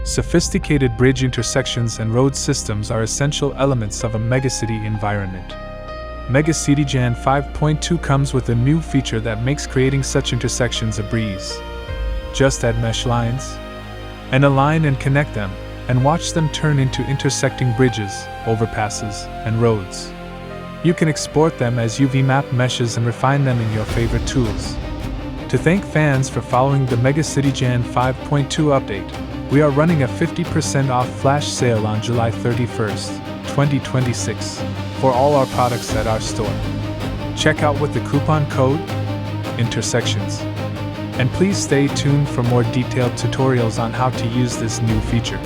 Sophisticated bridge intersections and road systems are essential elements of a megacity environment. MegaCitigen 5.2 comes with a new feature that makes creating such intersections a breeze. Just add mesh lines, and align and connect them, and watch them turn into intersecting bridges, overpasses, and roads. You can export them as UV map meshes and refine them in your favorite tools. To thank fans for following the MegaCitigen 5.2 update, we are running a 50% off flash sale on July 31st, 2026, for all our products at our store. Check out with the coupon code INTERSECTIONS. And please stay tuned for more detailed tutorials on how to use this new feature.